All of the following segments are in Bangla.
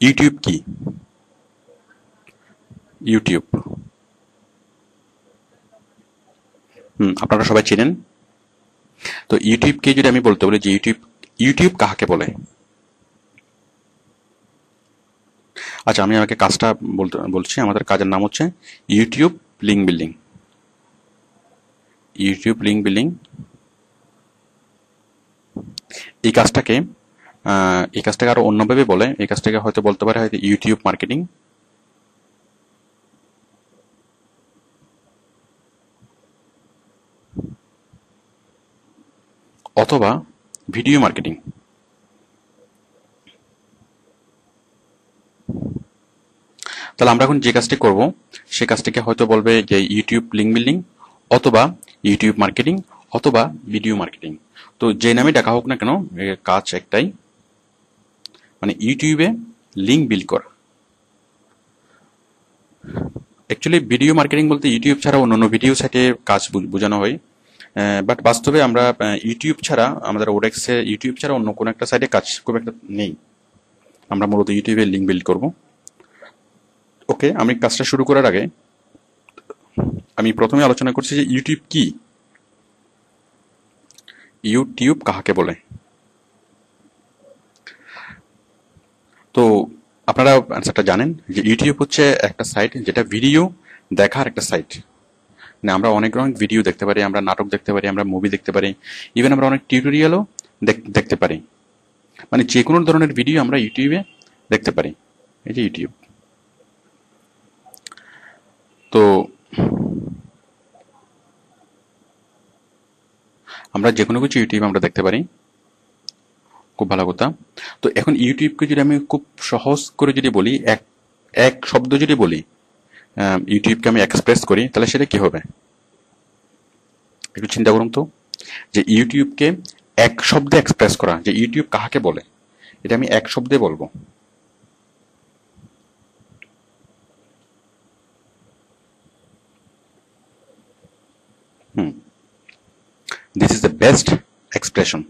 ইউটিউব কি? ইউটিউব আপনারা সবাই চেনেন। তো ইউটিউবকে যদি আমি বলতে বলি যে ইউটিউব, ইউটিউব কাহাকে বলে? আচ্ছা, আমি আমাকে কাজটা বলছি। আমাদের কাজের নাম হচ্ছে YouTube link building. YouTube link building এই কাজটাকে আরো অন্যভাবে বলে। এই কাজটাকে হয়তো বলতে পারে হয়তো ইউটিউব মার্কেটিং, অথবা ভিডিও মার্কেটিং। তাহলে আমরা এখন যে কাজটি করব সে কাজটিকে হয়তো বলবে যে ইউটিউব লিঙ্ক বিল্ডিং, অথবা ইউটিউব মার্কেটিং, অথবা ভিডিও মার্কেটিং। তো যে নামে ডাকা হোক না কেন, এর কাজ একটাই, মানে ইউটিউবে লিঙ্ক বিল্ড করা। অ্যাকচুয়ালি ভিডিও মার্কেটিং বলতে ইউটিউব ছাড়া অন্যান্য ভিডিও সাইটে কাজ বোঝানো হয়। বাট বাস্তবে আমরা ইউটিউব ছাড়া, আমাদের ওডেক্সে ইউটিউব ছাড়া অন্য কোনো একটা সাইটে কাজ খুব একটা নেই। আমরা মূলত ইউটিউবে লিঙ্ক বিল্ড করব। ওকে, আমি কাজটা শুরু করার আগে আমি প্রথমে আলোচনা করছি যে ইউটিউব কি, ইউটিউব কাহাকে বলে। তো আপনারা অ্যান্সারটা জানেন যে ইউটিউব হচ্ছে একটা সাইট যেটা ভিডিও দেখার একটা সাইট। মানে আমরা অনেক রকম ভিডিও দেখতে পারি, আমরা নাটক দেখতে পারি, আমরা মুভি দেখতে পারি, ইভেন আমরা অনেক টিউটোরিয়ালও দেখতে পারি। মানে যে কোনো ধরনের ভিডিও আমরা ইউটিউবে দেখতে পারি। এই যে ইউটিউব। তো আমরা যে কোনো কিছু ইউটিউবে আমরা দেখতে পারি। খুব ভালো কথা। তো এখন ইউটিউবকে যদি আমি খুব সহজ করে যদি বলি, এক এক শব্দ যদি বলি, ইউটিউবকে আমি এক্সপ্রেস করি, তাহলে সেটা কি হবে? একটু চিন্তা করুন তো, যে ইউটিউবকে এক শব্দে এক্সপ্রেস করা, যে ইউটিউব কাহাকে বলে, এটা আমি এক শব্দে বলবো। Hmm, this is the best expression.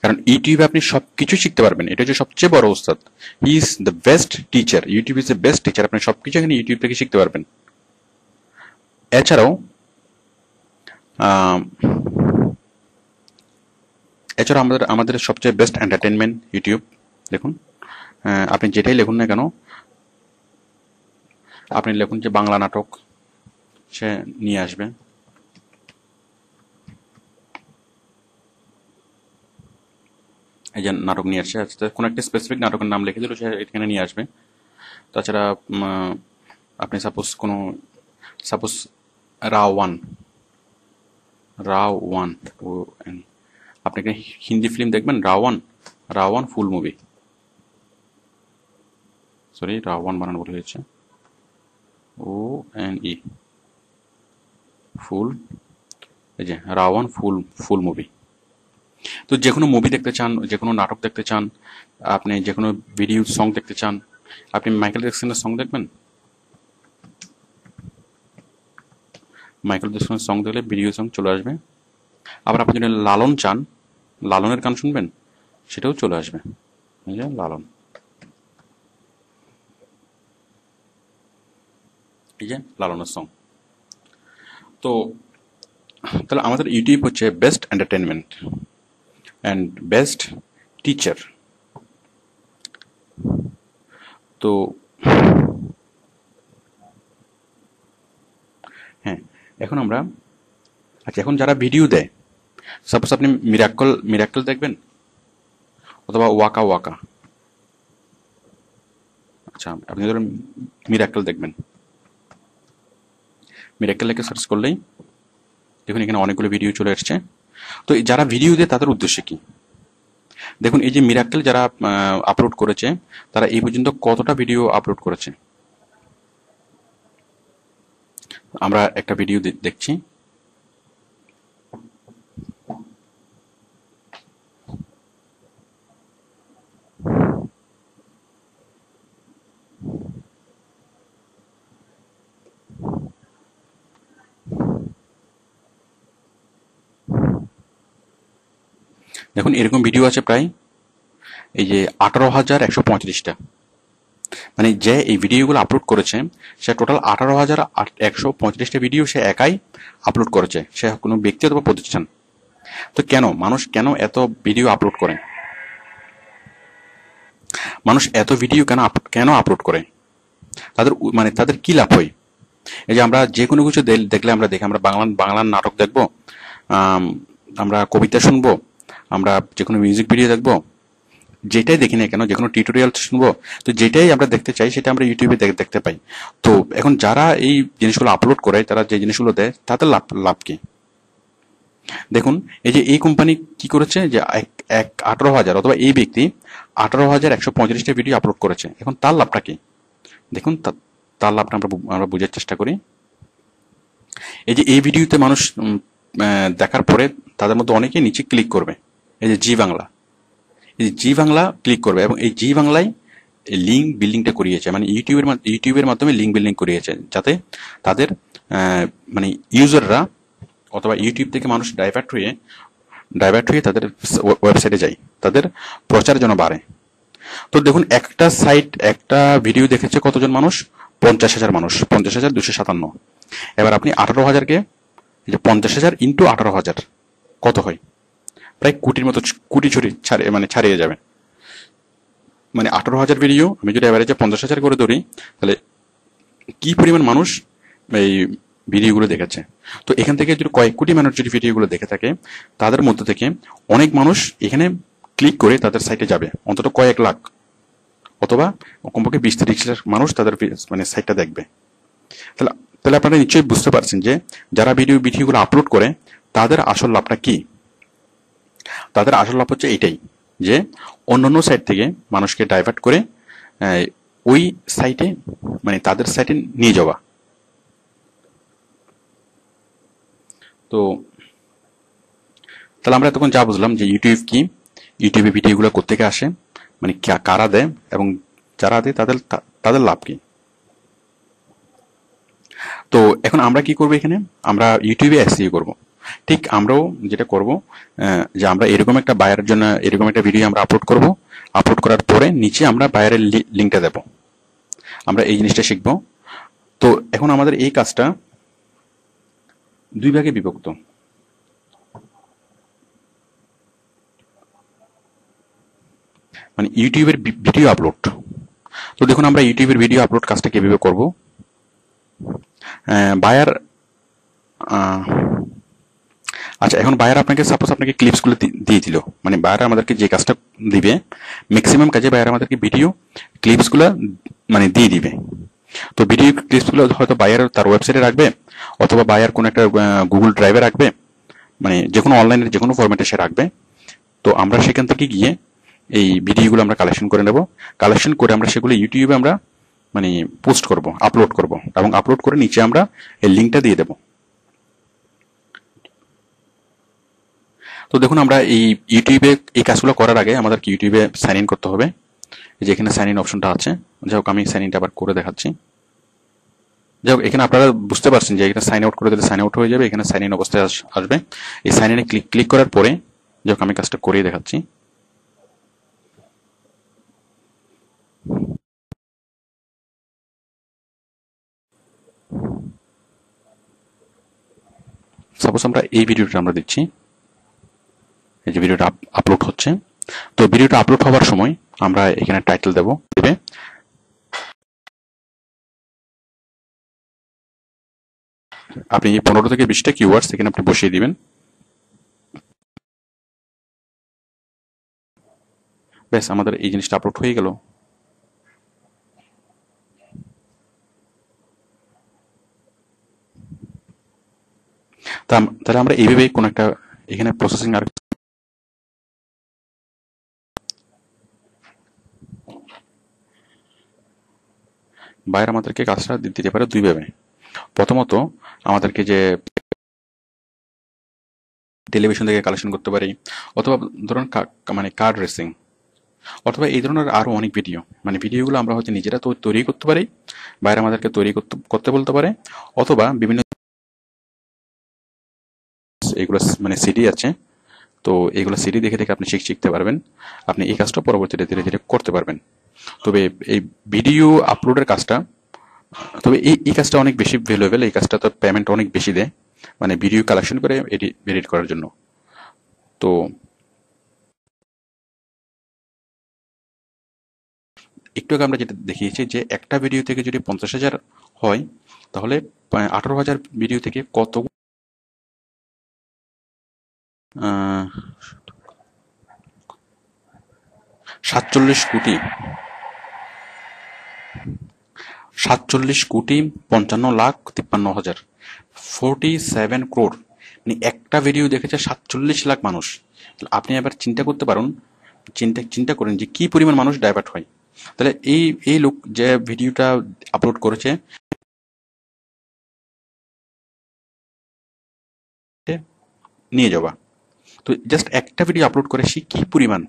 কারণ ইউটিউবে আপনি সবকিছু শিখতে পারবেন, এটা হচ্ছে সবচেয়ে বড় ওস্তাদ। He is the best teacher, YouTube is the best teacher. আপনি সবকিছু এখানে ইউটিউব থেকে শিখতে পারবেন। এছাড়াও আহ, এছাড়াও আমাদের আমাদের সবচেয়ে বেস্ট এন্টারটেনমেন্ট ইউটিউব। দেখুন, আপনি যেটাই লিখুন না কেন, আপনি লিখুন যে বাংলা নাটক, সে নিয়ে আসবে। এই যে নাটক নিয়ে আসছে, আচ্ছা কোনো একটা স্পেসিফিক নাটকের নাম লিখে দিল, সে এখানে নিয়ে আসবে। তাছাড়া আপনি সাপোজ রা ওয়ান, রা ওয়ান, ও আপনি এখানে হিন্দি ফিল্ম দেখবেন, রা ওয়ান ফুল মুভি। সরি, রা ওয়ান বানানো ভুল হয়েছে, ও ফুল। এই যে রা ওয়ান ফুল ফুল মুভি। তো যে কোনো মুভি দেখতে চান, যে কোনো নাটক দেখতে চান, আপনি যে কোনো ভিডিও সং দেখতে চান, আপনি মাইকেল জ্যাকসনের সং দেখবেন। মাইকেল জ্যাকসনের সং দেখলে ভিডিও সং চলে আসবে। আবার আপনি যদি লালন চান, লালনের গান শুনবেন, সেটাও চলে আসবে। এই যে লালন, এই যে লালনের সং। তো তাহলে আমাদের ইউটিউব হচ্ছে best entertainment and best teacher. তো হ্যাঁ, এখন আমরা, আচ্ছা এখন যারা ভিডিও দেয়, সাপোজ আপনি মিরাক্কল মিরাক্কল দেখবেন, অথবা ওয়াকা ওয়াকা। আচ্ছা, আপনি ধরুন মিরাক্কল দেখবেন, মিরাক্কল লিখে সার্চ করলেই দেখুন এখানে অনেকগুলো ভিডিও চলে আসছে। তো এই যারা ভিডিও দেয় তাদের উদ্দেশ্য কি? দেখুন, এই যে মিরাক্কেল যারা আপলোড করেছে, তারা এই পর্যন্ত কতটা ভিডিও আপলোড করেছে। আমরা একটা ভিডিও দেখছি। দেখুন এরকম ভিডিও আছে প্রায় এই যে 18,135টা, মানে যে এই ভিডিওগুলো আপলোড করেছে সে টোটাল 18,135টা ভিডিও সে একাই আপলোড করেছে, সে কোনো ব্যক্তি অথবা প্রতিষ্ঠান। তো মানুষ কেন এত ভিডিও আপলোড করে? মানুষ এত ভিডিও কেন আপলোড করে? তাদের কি লাভ হয়? এই যে আমরা যে কোনো কিছু দেখলে আমরা দেখি, আমরা বাংলার নাটক দেখবো, আমরা কবিতা শুনবো, আমরা যে কোনো মিউজিক ভিডিও দেখবো, যেটাই দেখি না কেন, যে কোনো টিউটোরিয়াল শুনবো, তো যেটাই আমরা দেখতে চাই সেটা আমরা ইউটিউবে দেখতে পাই। তো এখন যারা এই জিনিসগুলো আপলোড করে, তারা যে জিনিসগুলো দেয়, তাদের লাভ কি? দেখুন, এই যে এই কোম্পানি কি করেছে, যে 18,000 অথবা এই ব্যক্তি 18,135টা ভিডিও আপলোড করেছে, এখন তার লাভটা কি? দেখুন, তার লাভটা আমরা বোঝার চেষ্টা করি। এই যে এই ভিডিওতে মানুষ দেখার পরে তাদের মধ্যে অনেকে নিচে ক্লিক করবে, এই যে জি বাংলা, এই যে জি বাংলা ক্লিক করবে, এবং এই জি বাংলায় লিঙ্ক বিল্ডিংটা করিয়েছে, মানে ইউটিউবের মাধ্যমে লিঙ্ক বিল্ডিং করিয়েছে, যাতে তাদের মানে ইউজাররা অথবা ইউটিউব থেকে মানুষ ডাইভার্ট হয়ে তাদের ওয়েবসাইটে যায়, তাদের প্রচার যেন বাড়ে। তো দেখুন, একটা ভিডিও দেখেছে কতজন মানুষ? 50,000 মানুষ, 50,257। এবার আপনি 18,000কে, 50,000 ইন্টু 18,000 কত হয়? প্রায় কোটির মতো, ছাড়িয়ে যাবে। মানে 18,000 ভিডিও আমি যদি অ্যাভারেজে 50,000 করে ধরি, তাহলে কি পরিমাণ মানুষ এই ভিডিওগুলো দেখেছে। তো এখান থেকে যদি কয়েক কোটি মানুষ যদি ভিডিওগুলো দেখে থাকে, তাদের মধ্যে থেকে অনেক মানুষ এখানে ক্লিক করে তাদের সাইটে যাবে, অন্তত কয়েক লাখ অথবা কমপক্ষে 20-30 লাখ মানুষ তাদের সাইটটা দেখবে। তাহলে আপনারা নিশ্চয়ই বুঝতে পারছেন যে যারা ভিডিওগুলো আপলোড করে তাদের আসল লাভটা কি? তাদের আসল লাভ হচ্ছে এটাই, যে অন্যান্য সাইট থেকে মানুষকে ডাইভার্ট করে ওই সাইটে, তাদের সাইটে নিয়ে যাওয়া। তো তাহলে আমরা তখন যা বুঝলাম যে ইউটিউব কি, ইউটিউবে ভিডিওগুলো কোত্থেকে আসে, কারা দেয়, এবং যারা দেয় তাদের লাভ কি। তো এখন আমরা কি করবো? এখানে আমরা ইউটিউবে এসইও করব। ঠিক আমরাও যেটা করব, যে আমরা এরকম একটা বায়ারের জন্য এরকম একটা ভিডিও আমরা আপলোড করার পরে নিচে আমরা বায়ারের লিঙ্কটা দেব। আমরা এই জিনিসটা শিখব। তো এখন আমাদের এই কাজটা দুই ভাগে বিভক্ত। ইউটিউবের ভিডিও আপলোড। তো দেখুন, আমরা ইউটিউবের ভিডিও আপলোড কাজটা কিভাবে করব। বায়ার, আচ্ছা, এখন বায়ার আপনাকে ক্লিপসগুলো দিয়ে দিল, বায়ার আমাদেরকে যে কাজটা দিবে, ম্যাক্সিমাম কাজে বায়ার আমাদেরকে ভিডিও ক্লিপসগুলো দিয়ে দিবে। তো ভিডিও ক্লিপসগুলো হয়তো বায়ার তার ওয়েবসাইটে রাখবে, অথবা বায়ার কোনো একটা গুগল ড্রাইভে রাখবে, যে কোনো অনলাইনের যে কোনো ফরম্যাটে সে রাখবে। তো আমরা সেখান থেকে গিয়ে এই ভিডিওগুলো আমরা কালেকশন করে নেব। কালেকশন করে আমরা সেগুলো ইউটিউবে আমরা পোস্ট করব, আপলোড করব, এবং আপলোড করে নিচে আমরা এই লিঙ্কটা দিয়ে দেব। তো দেখুন, আমরা এই ইউটিউবে এই কাজগুলো করার আগে আমাদেরকে ইউটিউবে সাইন ইন করতে হবে। যে এখানে সাইন ইন অপশনটা আছে, যাই হোক আমি সাইন ইনটা আবার করে দেখাচ্ছি। যাই হোক, এখানে আপনারা বুঝতে পারছেন যে এখানে সাইন আউট করে দিলে সাইন আউট হয়ে যাবে, এখানে সাইন ইন অবস্থায় আসবে। এই সাইন ইনে ক্লিক করার পরে, যাই হোক আমি কাজটা করেই দেখাচ্ছি। সাপোজ আমরা এই ভিডিওটা আমরা দিচ্ছি, এই যে ভিডিওটা আপলোড হচ্ছে। তো ভিডিওটা আপলোড হওয়ার সময় আমরা এখানে টাইটেল দেবে, আপনি 15 থেকে 20টা কিওয়ার্ডস এখানে আপনি বসিয়ে দিবেন। ব্যাস, আমাদের এই জিনিসটা আপলোড হয়ে গেল। তাহলে আমরা এইভাবে কোন একটা এখানে প্রসেসিং আর বাইরে আমাদেরকে কাজটা দিতে পারে দুইভাবে। প্রথমত আমাদেরকে যে টেলিভিশন থেকে কালেকশন করতে পারি, অথবা ধরুন কার্ড রেসিং, অথবা এই ধরনের আরো অনেক ভিডিওগুলো আমরা হয়তো নিজেরা তৈরি করতে পারি, বাইরে আমাদেরকে তৈরি করতে বলতে পারে, অথবা বিভিন্ন এগুলো সিডি আছে, তো এগুলো সিডি দেখে দেখে আপনি শিখতে পারবেন। আপনি এই কাজটা পরবর্তীতে ধীরে ধীরে করতে পারবেন। তবে এই ভিডিও আপলোডের কাজটা, তবে এই কাজটা অনেক বেশি ভ্যালুয়েবল। এই কাজটা তো পেমেন্ট অনেক বেশি দেয়, মানে ভিডিও কালেকশন করে এডিট করার জন্য। তো একটু আগে আমরা যেটা দেখিয়েছি যে একটা ভিডিও থেকে যদি 50,000 হয়, তাহলে 18,000 ভিডিও থেকে কত 47 কোটি 47,55,53,000, 47 crore, মানে একটা ভিডিও দেখেছে 47 লাখ মানুষ। আপনি এবার চিন্তা করতে পারুন, চিন্তা করেন যে কি পরিমাণ মানুষ ডাইভার্ট হয়। তাহলে এই এই লোক যে ভিডিওটা আপলোড করেছে নিয়ে যাওয়া, তো জাস্ট একটা ভিডিও আপলোড করে সে কি পরিমাণ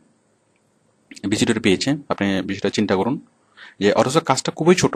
ভিজিটর পেয়েছে, আপনি বিষয়টা চিন্তা করুন। যে অথচ কাজটা খুবই ছোট।